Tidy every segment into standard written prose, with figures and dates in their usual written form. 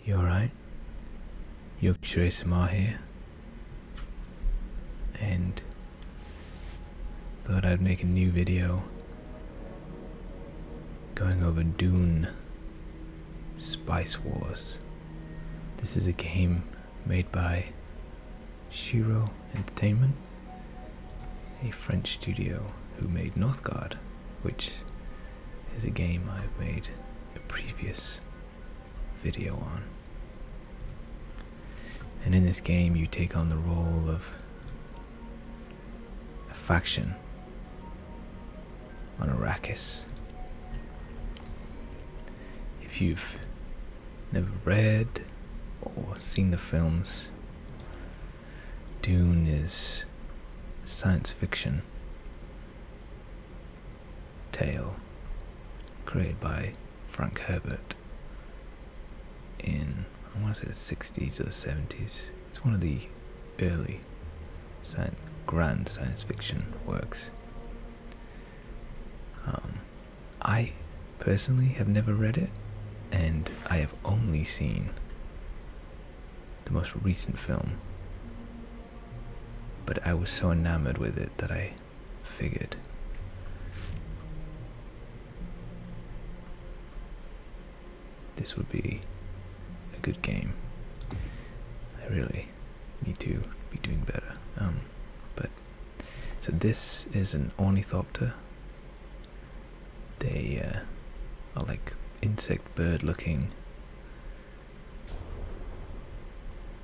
You alright? YorkshireASMR here, and thought I'd make a new video going over Dune Spice Wars. This is a game made by Shiro Entertainment, a French studio who made Northgard, which is a game I've made a previous video on. And in this game you take on the role of a faction on Arrakis. If you've never read or seen the films, Dune is a science fiction tale created by Frank Herbert in, I want to say, the 60s or the 70s. It's one of the early grand science fiction works. I personally have never read it, and I have only seen the most recent film, but I was so enamored with it that I figured this would be a good game. I really need to be doing better. So this is an ornithopter. They are like insect bird looking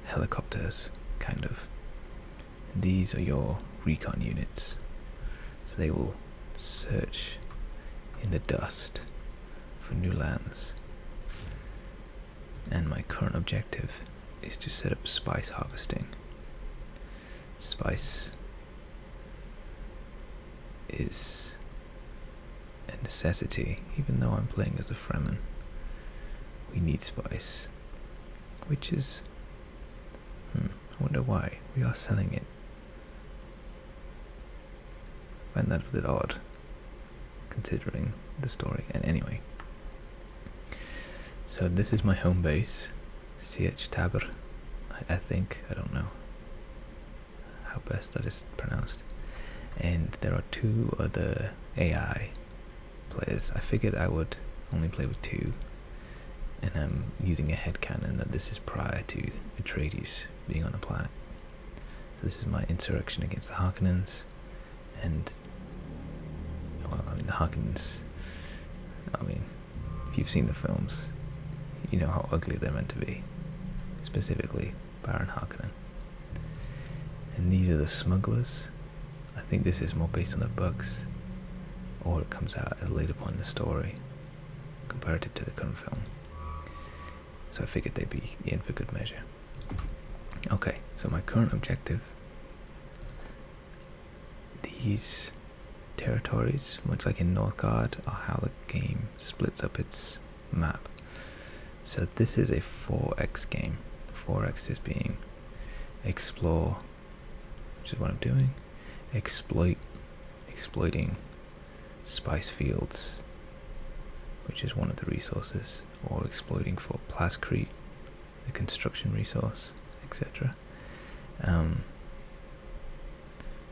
helicopters, kind of. And these are your recon units. So they will search in the dust for new lands. And my current objective is to set up spice harvesting. Spice is a necessity, even though I'm playing as a Fremen. We need spice, which is, I wonder why we are selling it. I find that a bit odd, considering the story. And anyway, so this is my home base, CH Tabr, I think. I don't know how best that is pronounced. And there are two other AI players. I figured I would only play with two, and I'm using a headcanon that this is prior to Atreides being on the planet. So this is my insurrection against the Harkonnens, and, well, I mean, the Harkonnens, if you've seen the films, you know how ugly they're meant to be, specifically Baron Harkonnen. And these are the smugglers. I think this is more based on the books, or it comes out as later on in the story, comparative to the current film. So I figured they'd be in for good measure. Okay, so my current objective, these territories, much like in Northgard, are how the game splits up its map. So this is a 4x game. 4x is being explore, which is what I'm doing, exploiting spice fields, which is one of the resources, or exploiting for plascrete, the construction resource, etc.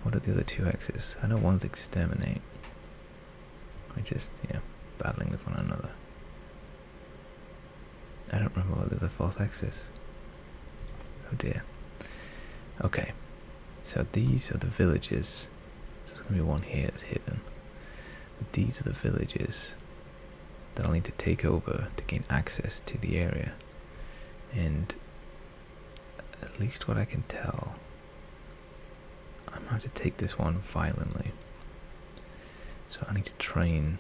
What are the other two X's? I know one's exterminate, which is, battling with one another. I don't remember what the fourth X is. Oh dear. Okay, so these are the villages. So there's going to be one here that's hidden. But these are the villages that I'll need to take over to gain access to the area. And at least what I can tell, I'm going to have to take this one violently. So I need to train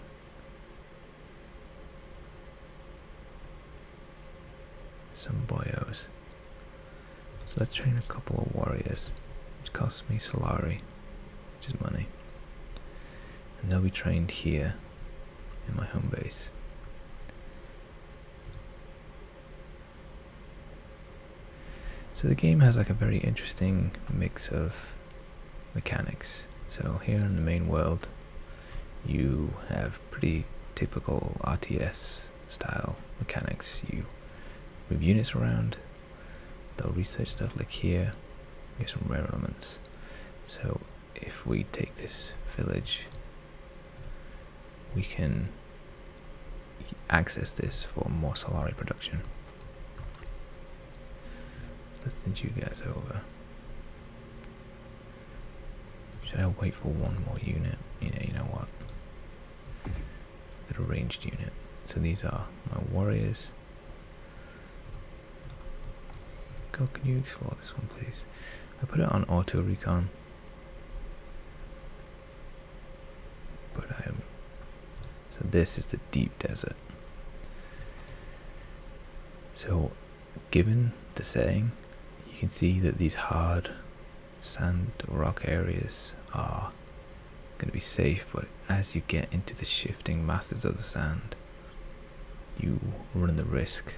some boyos. So let's train a couple of warriors, which costs me Solari, which is money. And they'll be trained here in my home base. So the game has like a very interesting mix of mechanics. So here in the main world, you have pretty typical RTS style mechanics. You move units around, they'll research stuff. Like here, we have some rare elements. So if we take this village, we can access this for more Solari production. So let's send you guys over. Should I wait for one more unit? You know what? Get a ranged unit. So these are my warriors. Go, can you explore this one, please? I put it on auto recon, but so this is the deep desert. So, given the setting, you can see that these hard sand rock areas are going to be safe, but as you get into the shifting masses of the sand, you run the risk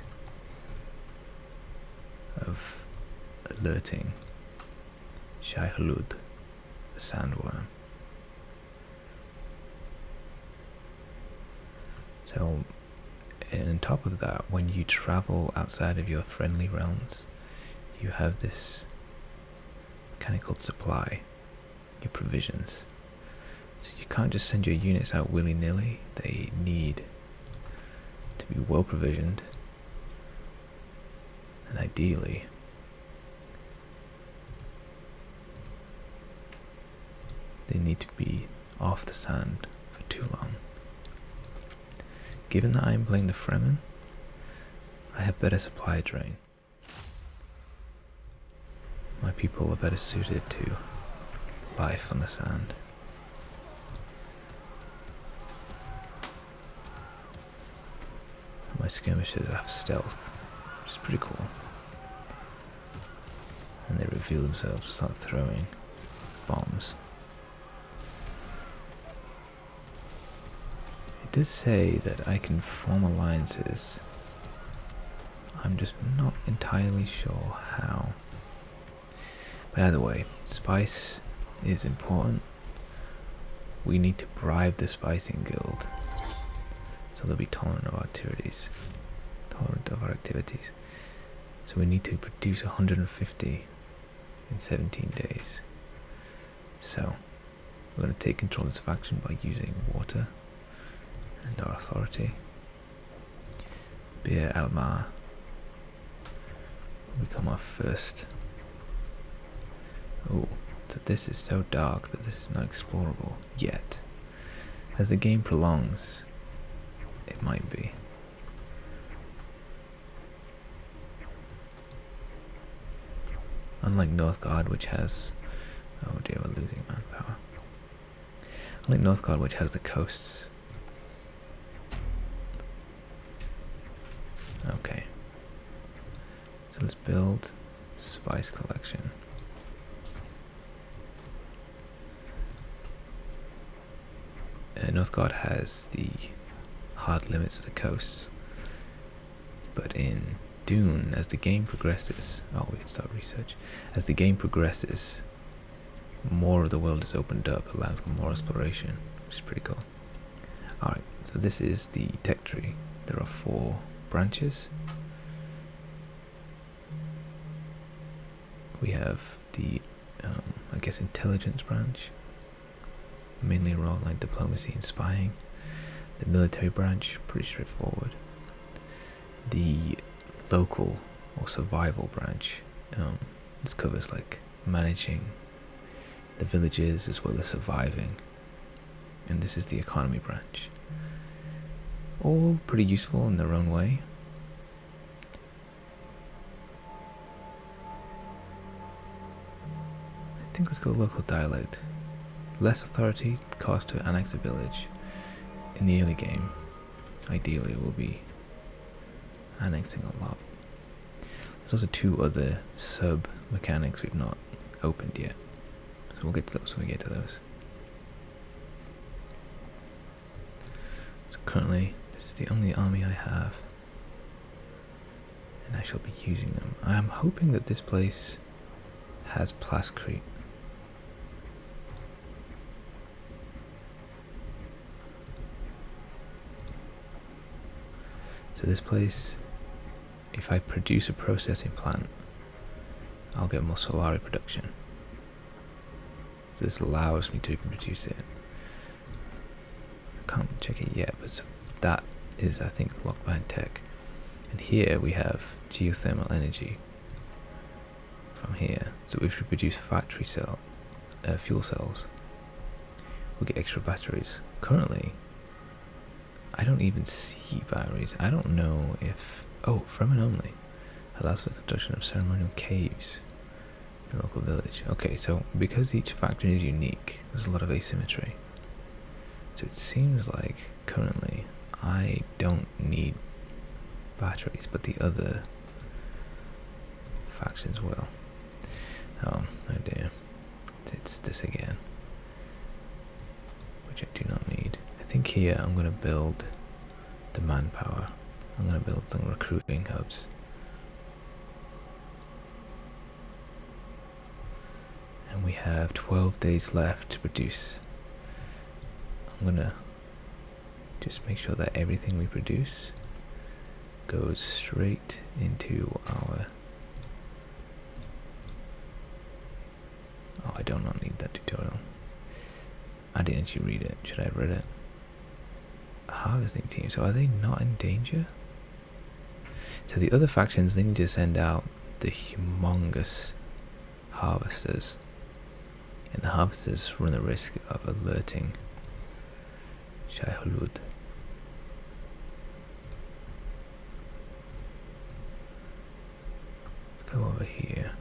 of alerting Shai-Hulud, the sandworm. So, and on top of that, when you travel outside of your friendly realms, you have this mechanical supply, your provisions. So you can't just send your units out willy-nilly. They need to be well provisioned, and ideally they need to be off the sand for too long. Given that I am playing the Fremen, I have better supply drain. My people are better suited to life on the sand. My skirmishers have stealth, which is pretty cool. And they reveal themselves, start throwing bombs. It does say that I can form alliances. I'm just not entirely sure how. But either way, spice is important. We need to bribe the spicing guild, so they'll be tolerant of our activities. So we need to produce 150 in 17 days. So we're going to take control of this faction by using water and our authority. Bir Almar will become our first. Oh, so this is so dark that this is not explorable yet. As the game prolongs, it might be. Unlike Northgard, which has... Oh dear, we're losing manpower. Unlike Northgard, which has the coasts. Okay. So let's build spice collection. Northgard has the hard limits of the coasts, but in Dune, as the game progresses, oh, we can start research. As the game progresses, more of the world is opened up, allowing for more exploration, which is pretty cool. Alright, so this is the tech tree. There are 4 branches. We have the, I guess, intelligence branch, mainly around like diplomacy and spying. The military branch, pretty straightforward. The local or survival branch, this covers like managing the villages as well as surviving. And this is the economy branch. All pretty useful in their own way. I think let's go local dialect. Less authority, cost to annex a village. In the early game, ideally we'll be annexing a lot. There's also 2 other sub mechanics we've not opened yet, so we'll get to those when we get to those. So currently, this is the only army I have, and I shall be using them. I am hoping that this place has plascrete. So this place if I produce a processing plant, I'll get more Solari production. So this allows me to even produce it. I can't check it yet, but so that is, I think, locked behind tech. And here we have geothermal energy from here. So if we produce factory fuel cells, we get extra batteries. Currently, I don't even see batteries. I don't know if... Oh, Fremen only. Allows for the construction of ceremonial caves in the local village. Okay, so because each factory is unique, there's a lot of asymmetry. So it seems like currently I don't need batteries, but the other factions will. Oh dear. It's this again, which I do not need. I think here I'm going to build the manpower. I'm going to build some recruiting hubs. And we have 12 days left to produce. I'm going to just make sure that everything we produce goes straight into our... Oh, I do not need that tutorial. I didn't actually read it. Should I have read it? Harvesting team. So are they not in danger? So the other factions, they need to send out the humongous harvesters. And the harvesters run the risk of alerting Shai Hulud. Let's go over here.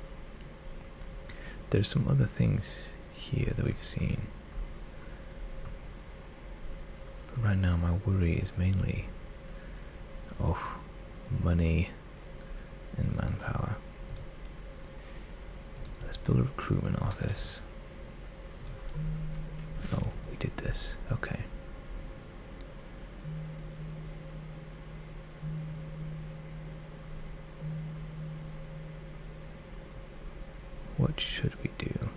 There's some other things here that we've seen. But right now my worry is mainly money and manpower. Let's build a recruitment office. Oh, we did this. Okay. What should we do?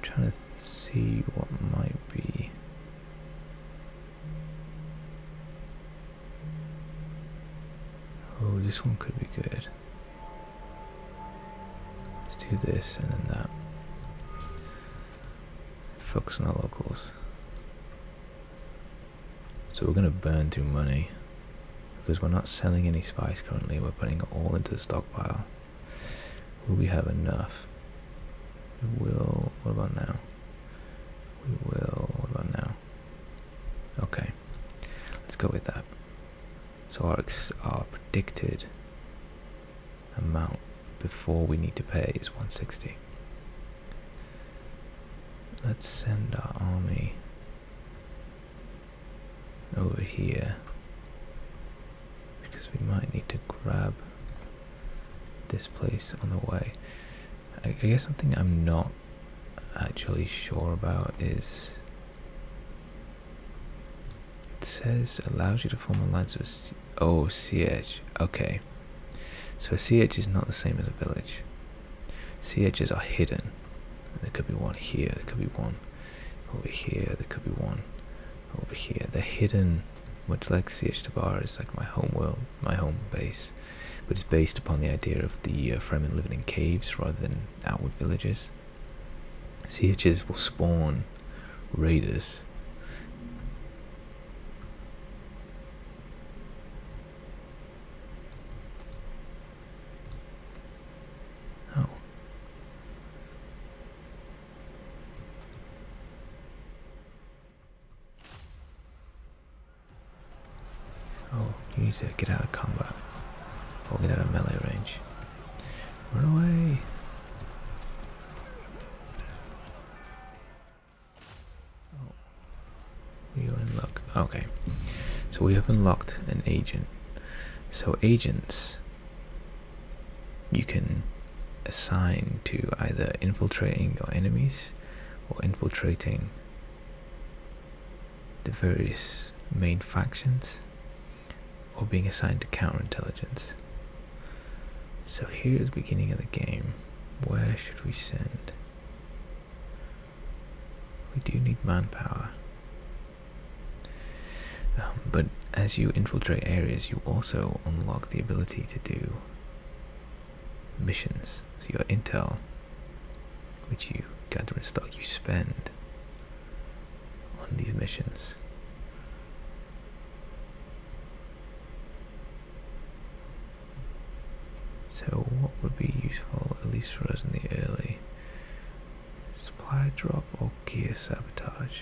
Trying to see what might be. Oh, this one could be good. Let's do this and then that. Focus on the locals. So we're going to burn through money because we're not selling any spice currently. We're putting it all into the stockpile. Will we have enough? We will. What about now? We will. What about now? Okay, let's go with that. So our predicted amount before we need to pay is 160. Let's send our army over here because we might need to grab this place on the way. I guess something I'm not actually sure about is it says allows you to form alliance with CH. Okay, so CH is not the same as a village. CHs are hidden. There could be one here, there could be one over here, there could be one over here. They're hidden, much like CH Tabar is like my home world, my home base. But it's based upon the idea of the Fremen living in caves rather than outward villages. CHs will spawn raiders. Oh. Oh, you need to get out of combat. Or get out of melee range. Run away! Oh. You're in luck. Okay. So we have unlocked an agent. So agents you can assign to either infiltrating your enemies or infiltrating the various main factions or being assigned to counterintelligence. So here's the beginning of the game. Where should we send? We do need manpower. But as you infiltrate areas, you also unlock the ability to do missions. So your intel, which you gather and stock, you spend on these missions. So what would be useful, at least for us in the early? Supply drop or gear sabotage?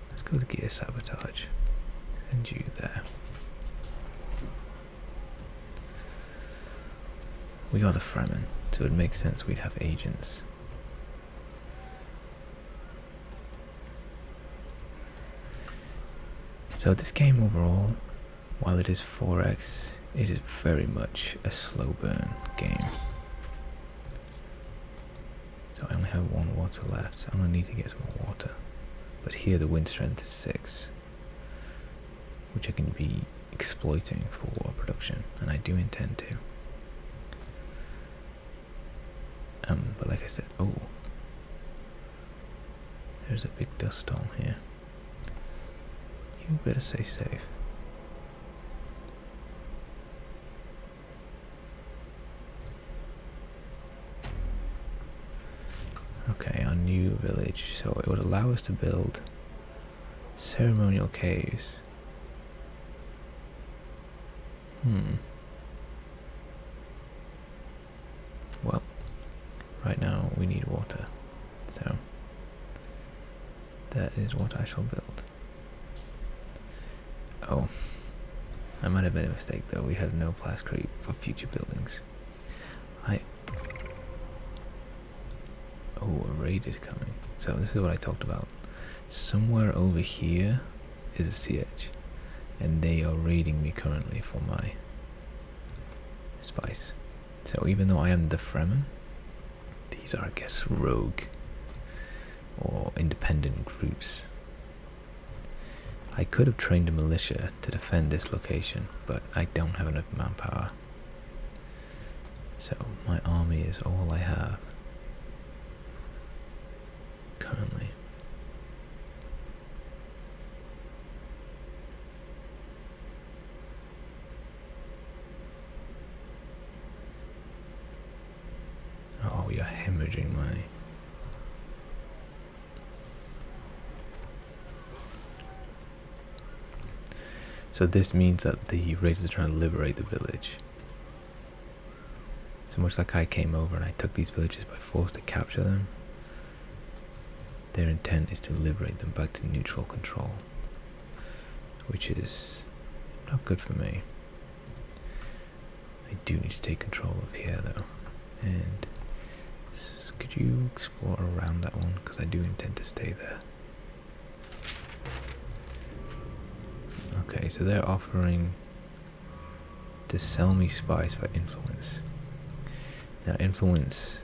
Let's go with gear sabotage. Send you there. We are the Fremen, so it makes sense we'd have agents. So this game overall, while it is 4x, it is very much a slow burn game. So I only have 1 water left, so I'm going to need to get some more water. But here the wind strength is 6, which I can be exploiting for water production, and I do intend to. But like I said, oh, there's a big dust storm here. You better stay safe. Okay, our new village. So it would allow us to build ceremonial caves. Well, right now we need water, so that is what I shall build. Oh, I might have made a mistake though. We have no plascrete for future buildings. Oh, a raid is coming. So this is what I talked about. Somewhere over here is a CH, and they are raiding me currently for my spice. So even though I am the Fremen, these are, I guess, rogue or independent groups. I could have trained a militia to defend this location, but I don't have enough manpower. So my army is all I have currently. Oh, you're hemorrhaging money. So this means that the raiders are trying to liberate the village. So much like I came over and I took these villages by force to capture them, their intent is to liberate them back to neutral control, which is not good for me. I do need to take control of here though, and could you explore around that one, because I do intend to stay there. Okay, so they're offering to sell me spice for influence. Now influence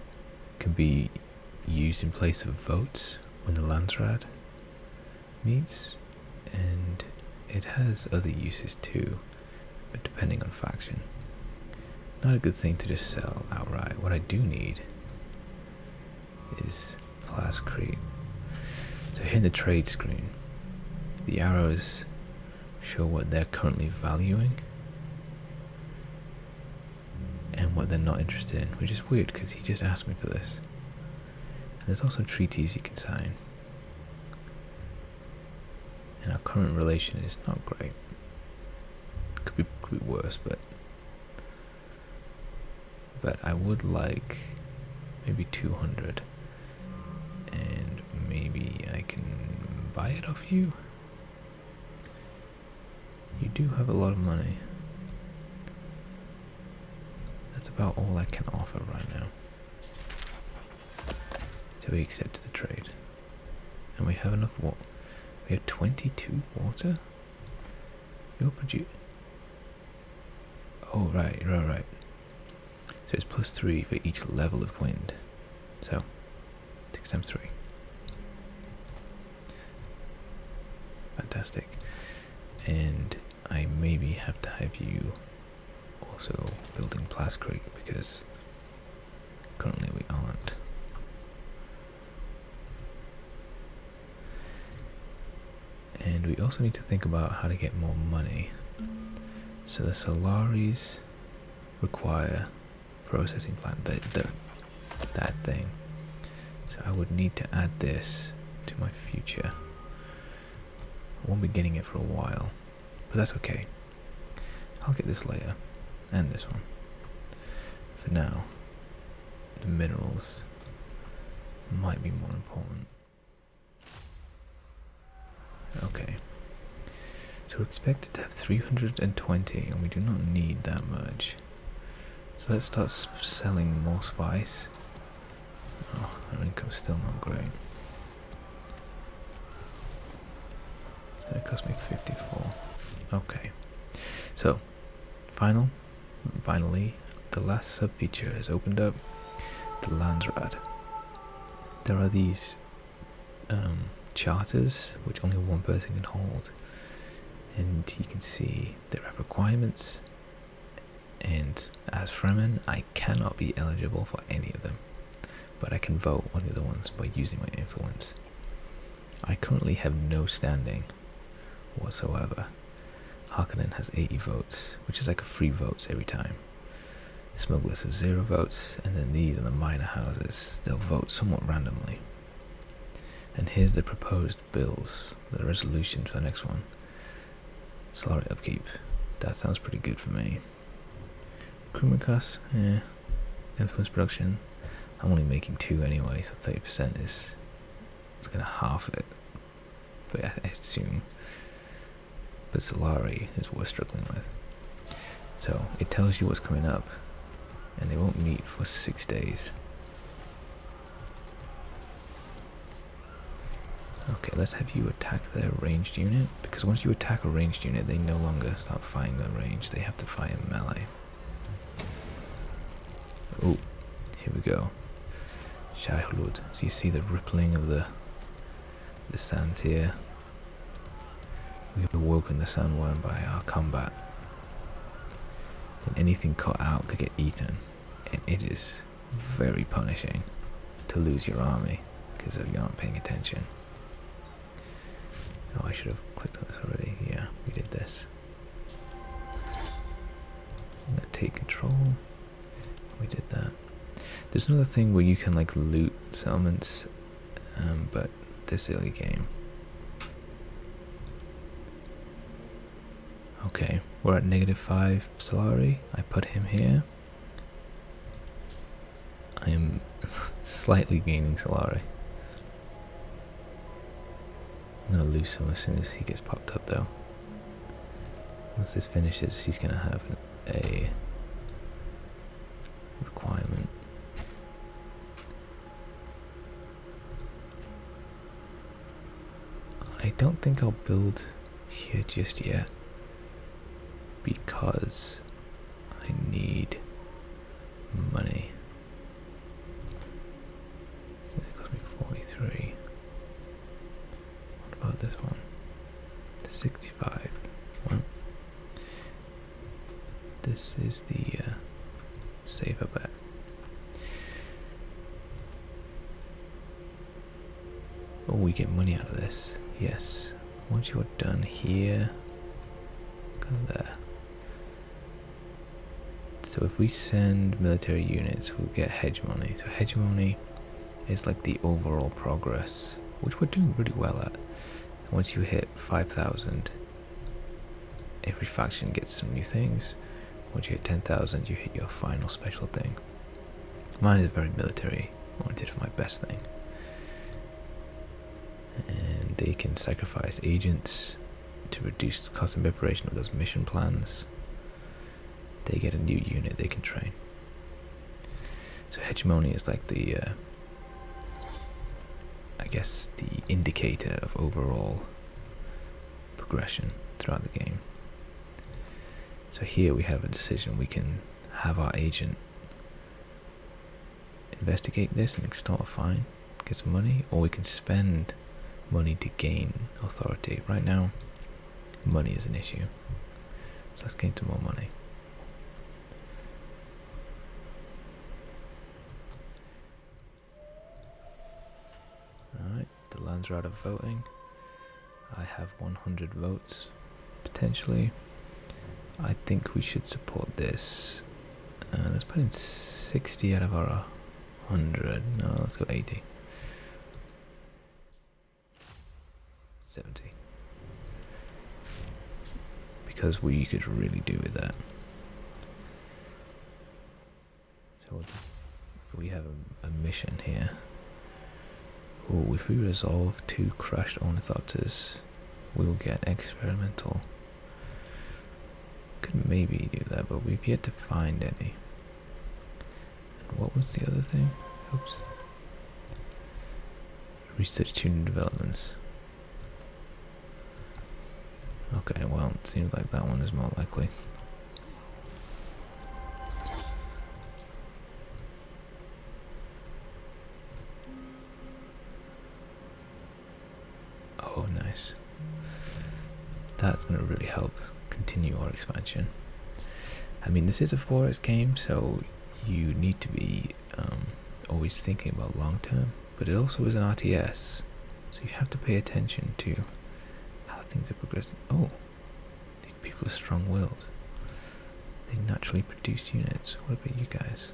can be used in place of votes when the Landsraad meets, and it has other uses too, but depending on faction. Not a good thing to just sell outright. What I do need is plascrete. So here in the trade screen, the arrows show what they're currently valuing and what they're not interested in, which is weird because he just asked me for this. And there's also treaties you can sign, and our current relation is not great. Could be worse, but I would like maybe 200, and maybe I can buy it off you. You do have a lot of money. That's about all I can offer right now. So we accept the trade. And we have enough water. We have 22 water? You'll produce... Oh, right. So it's +3 for each level of wind. So, 6 times 3. Fantastic. And I maybe have to have you also building Plascreek because currently we aren't. And we also need to think about how to get more money. So the Solaris require processing plant, that thing. So I would need to add this to my future. I won't be getting it for a while, but that's okay. I'll get this later, and this one. For now, the minerals might be more important. Okay. So we're expected to have 320, and we do not need that much. So let's start selling more spice. Oh, our income's still not great. It cost me 54. Okay. So, finally, the last sub-feature has opened up, the Landsrad. There are these charters, which only one person can hold. And you can see there are requirements, and as Fremen, I cannot be eligible for any of them, but I can vote on the other ones by using my influence. I currently have no standing whatsoever. Harkonnen has 80 votes, which is like a free votes every time. Smugglers have 0 votes, and then these are the minor houses. They'll vote somewhat randomly. And here's the proposed bills, the resolution for the next one. Solari upkeep. That sounds pretty good for me. Crewman costs, influence production. I'm only making 2 anyway, so 30% is gonna half it. But I assume. But Solari is what we're struggling with. So it tells you what's coming up, and they won't meet for 6 days. Okay, let's have you attack their ranged unit, because once you attack a ranged unit, they no longer start fighting at range, they have to fight in melee. Oh, here we go. Shahlud. So you see the rippling of the sands here. We've awoken the sandworm by our combat. And anything cut out could get eaten, and it is very punishing to lose your army because you aren't paying attention. Oh, I should have clicked on this already. Yeah, we did this. I'm gonna take control. We did that. There's another thing where you can like loot settlements, but this early game. Okay, we're at -5 Solari. I put him here. I am slightly gaining Solari. I'm gonna lose some as soon as he gets popped up though. Once this finishes, he's gonna have a requirement. I don't think I'll build here just yet, because I need money. So that cost me 43. What about this one? 65. Well, this is the safer bet. Oh, we get money out of this. Yes. Once you are done here, go there. So if we send military units, we'll get Hegemony. So Hegemony is like the overall progress, which we're doing pretty well at. Once you hit 5,000, every faction gets some new things. Once you hit 10,000, you hit your final special thing. Mine is very military oriented for my best thing. And they can sacrifice agents to reduce the cost and preparation of those mission plans. They get a new unit they can train. So Hegemony is like the, I guess, the indicator of overall progression throughout the game. So here we have a decision. We can have our agent investigate this and extort a fine, get some money, or we can spend money to gain authority. Right now, money is an issue. So let's gain some more money. Netherlands are out of voting. I have 100 votes, potentially. I think we should support this. Let's put in 60 out of our 100. No, let's go 80. 70. Because we could really do with that. So we have a mission here. Oh, if we resolve 2 crushed ornithopters, we will get experimental. Could maybe do that, but we've yet to find any. And what was the other thing? Oops. Research tuning developments. Okay, well, it seems like that one is more likely. Oh, nice. That's going to really help continue our expansion. I mean, this is a 4X game, so you need to be always thinking about long term, but it also is an RTS, so you have to pay attention to how things are progressing. Oh, these people are strong-willed. They naturally produce units. What about you guys?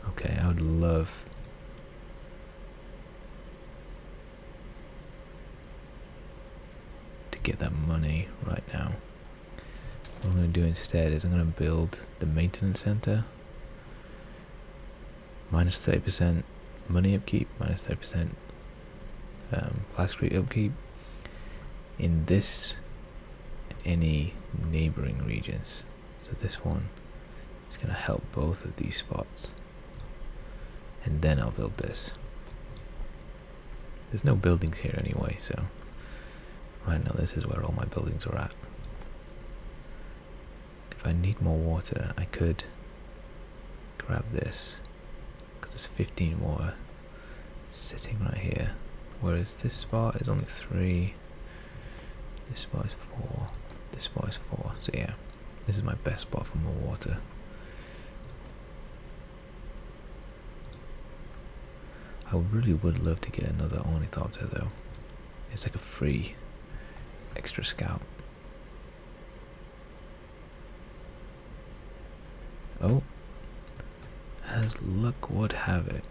Okay, I would love to get that money right now. What I'm going to do instead is I'm going to build the maintenance center. Minus 30% money upkeep, minus 30% class creep upkeep in this and any neighboring regions. So this one is going to help both of these spots. And then I'll build this. There's no buildings here anyway, so right now this is where all my buildings are at. If I need more water, I could grab this, because there's 15 water sitting right here, whereas this spot is only 3, this spot is 4, this spot is 4, so yeah, this is my best spot for more water. I really would love to get another ornithopter though. It's like a free extra scout. Oh, as luck would have it,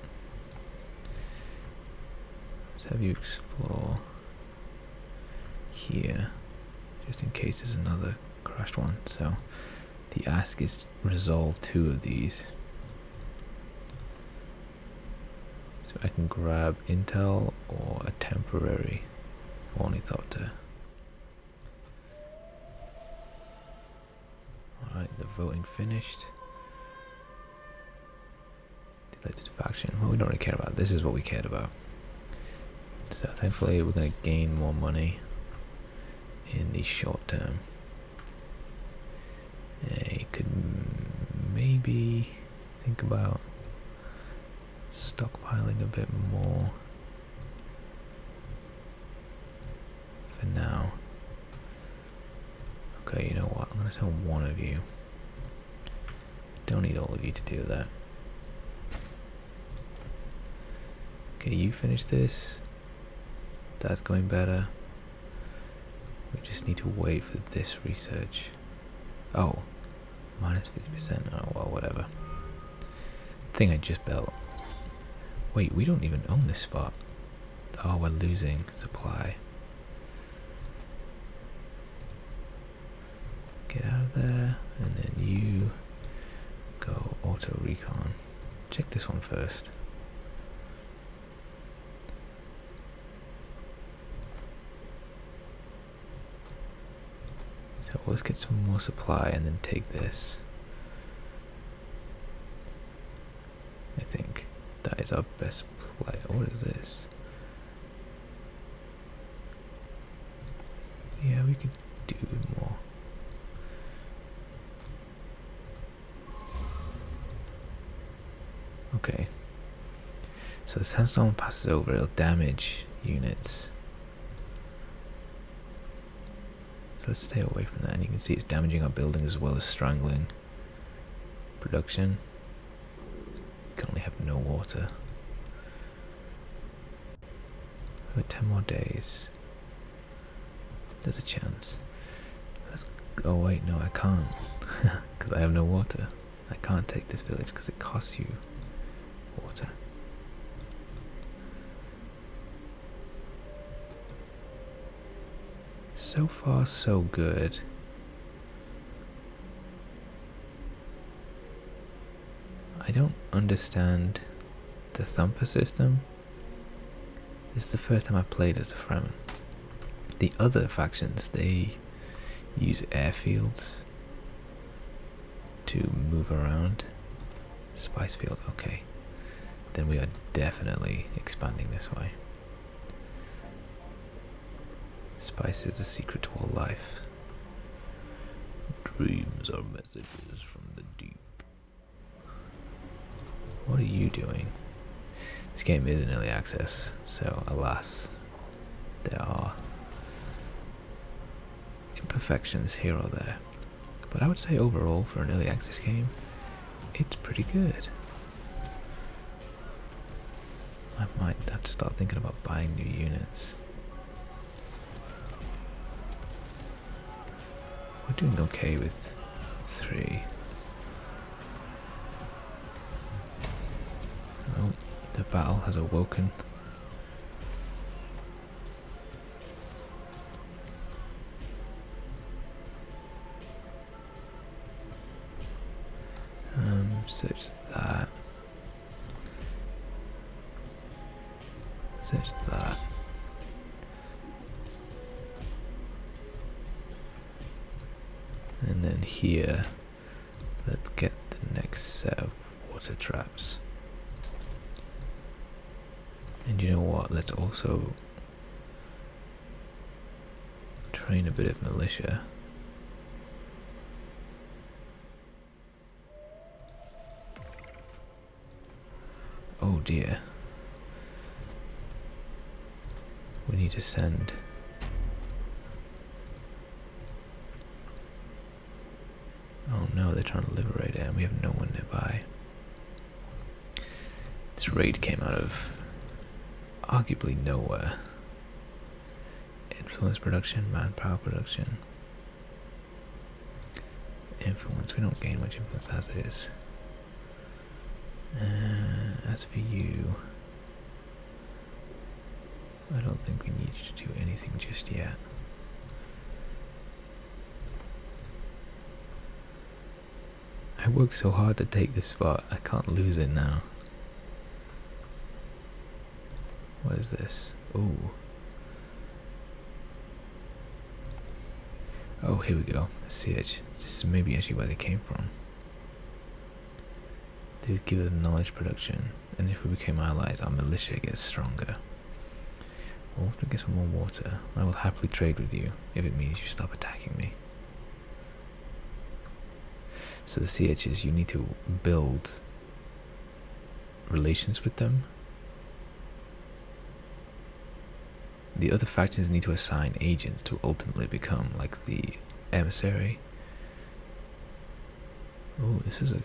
let's have you explore here, just in case there's another crashed one. So the ask is resolve 2 of these. So I can grab intel or a temporary ornithopter. Alright, the voting finished. Elected faction. Well, we don't really care about. This is what we cared about. So thankfully we're going to gain more money in the short term. You could maybe think about stockpiling a bit more for now. Okay, you know what? I'm going to tell one of you. Don't need all of you to do that. Okay, you finish this. That's going better. We just need to wait for this research. Oh, minus 50%. Oh, well, whatever. Thing I just built. Wait, we don't even own this spot. Oh, we're losing supply. Get out of there, and then you go auto recon. Check this one first. So let's get some more supply and then take this. I think that is our best play. What is this? Yeah, we could do more. Okay. So the sandstorm passes over, it'll damage units. So let's stay away from that, and you can see it's damaging our buildings as well as strangling production. You can only have no water. We've got 10 more days. There's a chance. Let's. Oh wait, no, I can't, because I have no water. I can't take this village because it costs you water. So far, so good. I don't understand the thumper system. This is the first time I've played as a Fremen. The other factions, they use airfields to move around. Spice field, okay. Then we are definitely expanding this way. Spice is the secret to all life. Dreams are messages from the deep. What are you doing? This game is in early access, so alas, there are imperfections here or there. But I would say overall, for an early access game, it's pretty good. I might have to start thinking about buying new units. We're doing okay with 3. Oh, the battle has awoken. Search that. Search that. And then here, let's get the next set of water traps. And you know what, let's also train a bit of militia. Oh dear. We need to send oh no, they're trying to liberate it and we have no one nearby. This raid came out of arguably nowhere. Influence production, manpower production. Influence, we don't gain much influence as is. As for you, I don't think we need you to do anything just yet. I worked so hard to take this spot, I can't lose it now. What is this? Ooh. Oh, here we go. Siege. This is maybe actually where they came from. They would give us knowledge production, and if we became allies, our militia gets stronger. We'll have to get some more water. I will happily trade with you if it means you stop attacking me. So the CHs, you need to build relations with them. The other factions need to assign agents to ultimately become like the emissary. Oh, this is a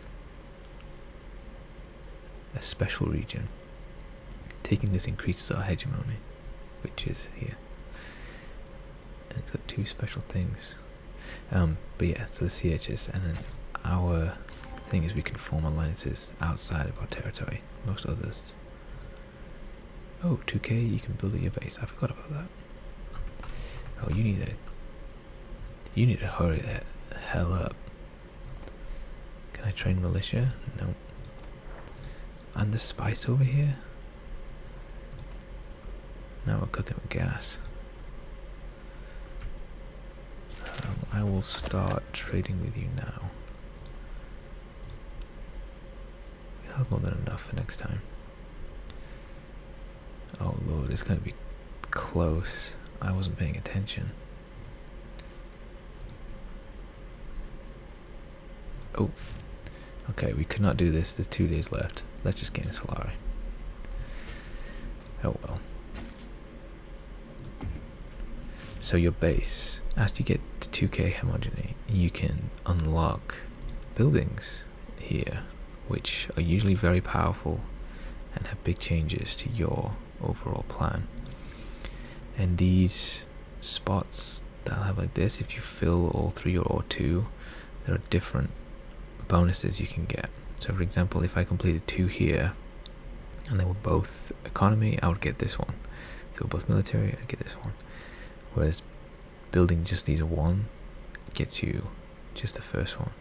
special region. Taking this increases our hegemony, which is here. And it's got 2 special things. But yeah, so the CHs, and then our thing is we can form alliances outside of our territory. Most others. Oh, 2k, you can build at your base. I forgot about that. Oh, you need to hurry the hell up. Can I train militia? No. And the spice over here? Now we're cooking with gas. I will start trading with you now. We'll have more than enough for next time. Oh lord, it's gonna be close. I wasn't paying attention. Oh, Okay, we could not do this. There's 2 days left. Let's just gain Solari. Oh well. So your base, after you get to 2k Hegemony, you can unlock buildings here, which are usually very powerful and have big changes to your overall plan. And these spots that I'll have like this, if you fill all 3 or 2, there are different bonuses you can get. So for example, if I completed 2 here and they were both economy, I would get this one. If they were both military, I'd get this one. Whereas building just these 1 gets you just the first one.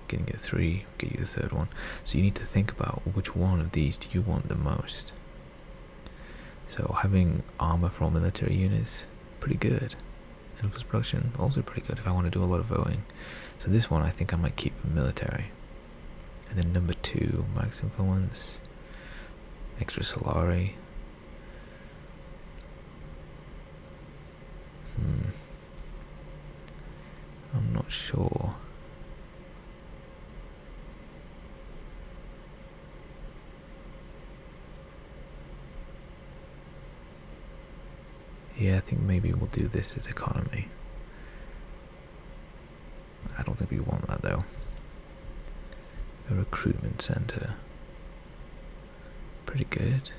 Getting it 3, get you the 3rd one. So you need to think about which one of these do you want the most. So having armor for all military units, pretty good. And production, also pretty good if I want to do a lot of voting. So this one I think I might keep for military. And then number 2, max influence, extra Solari. I'm not sure. Yeah, I think maybe we'll do this as economy. I don't think we want that though. A recruitment center. Pretty good.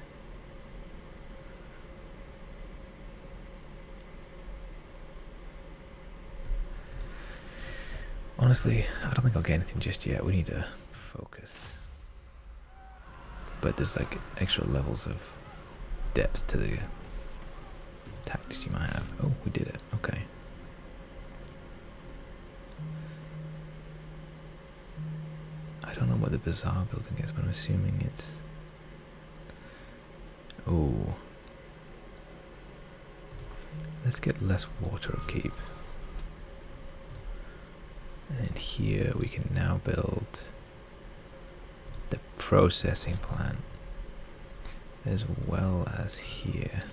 Honestly, I don't think I'll get anything just yet. We need to focus. But there's like extra levels of depth to the tactics you might have. Oh, we did it. Okay. I don't know what the bazaar building is, but I'm assuming it's... Oh. Let's get less water upkeep. And here we can now build the processing plant, as well as here.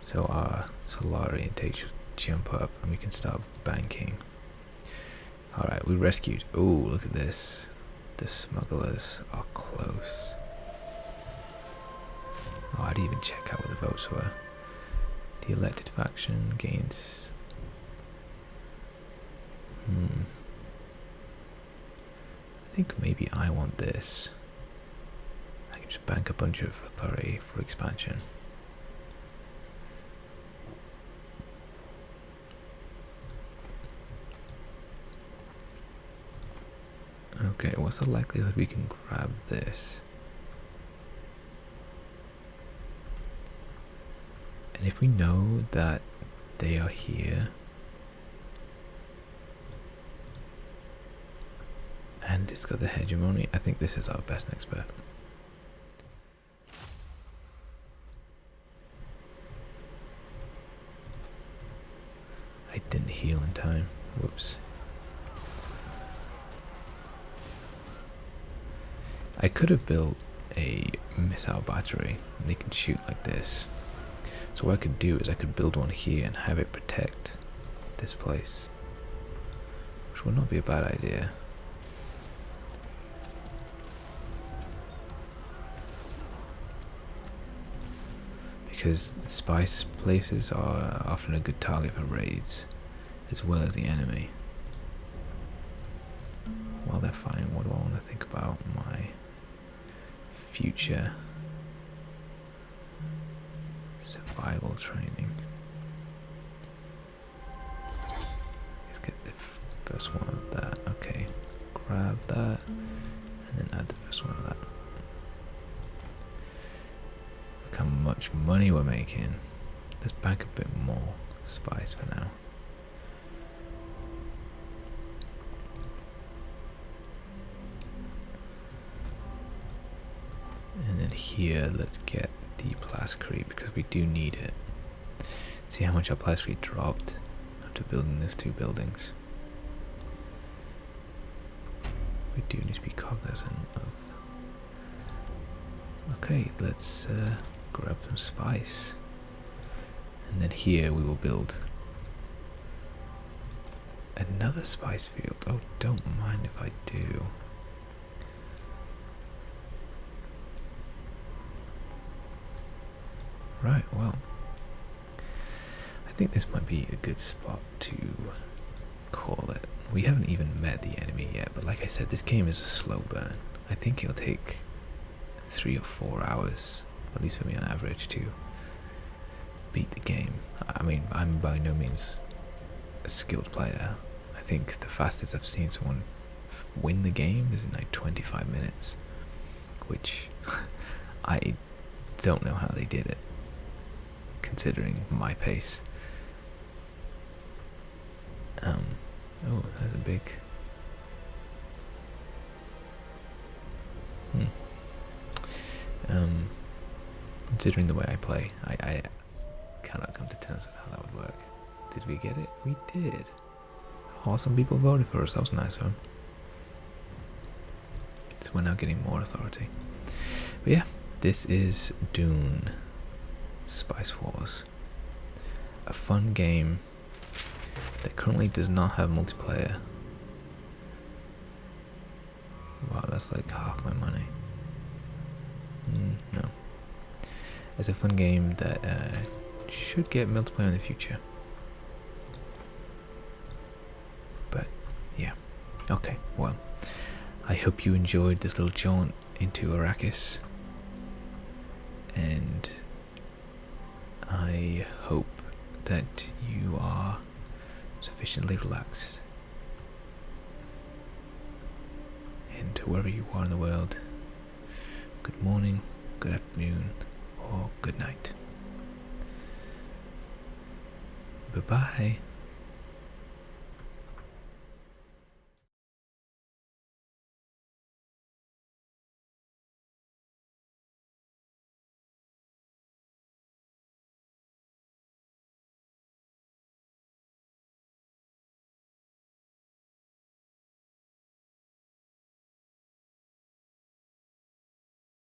So our Solari intake should jump up and we can start banking. Alright, we rescued. Oh, look at this. The smugglers are close. Oh, I didn't even check out what the votes were. The elected faction gains... I think maybe I want this. I can just bank a bunch of authority for expansion. Okay, what's the likelihood we can grab this? And if we know that they are here, and it's got the hegemony, I think this is our best next bet. I didn't heal in time. Whoops. I could have built a missile battery and they can shoot like this. So what I could do is I could build one here and have it protect this place, which would not be a bad idea. Because spice places are often a good target for raids, as well as the enemy. While they're fighting, what do I want to think about? My future survival training. Let's get the first one of that. Okay, grab that and then add the first one of that. Look how much money we're making. Let's bank a bit more spice for now. And then here, let's get the plascrete because we do need it. See how much our plascrete dropped after building those 2 buildings. We do need to be cognizant of. Okay, let's grab some spice. And then here we will build Another spice field. Oh, don't mind if I do. Right, well, I think this might be a good spot to call it. We haven't even met the enemy yet, but like I said, this game is a slow burn. I think it'll take 3 or 4 hours, at least for me on average, to beat the game. I mean, I'm by no means a skilled player. I think the fastest I've seen someone win the game is in like 25 minutes, which I don't know how they did it, considering my pace. Oh, there's a big... Considering the way I play, I cannot come to terms with how that would work. Did we get it? We did. Oh, some people voted for us. That was nice of them. So we're now getting more authority. But yeah, this is Dune Spice Wars. A fun game that currently does not have multiplayer. Wow, that's like half my money. No. It's a fun game that should get multiplayer in the future. But yeah, okay, well, I hope you enjoyed this little jaunt into Arrakis, and I hope that you are sufficiently relaxed, and wherever you are in the world, good morning, good afternoon, or good night. Bye-bye.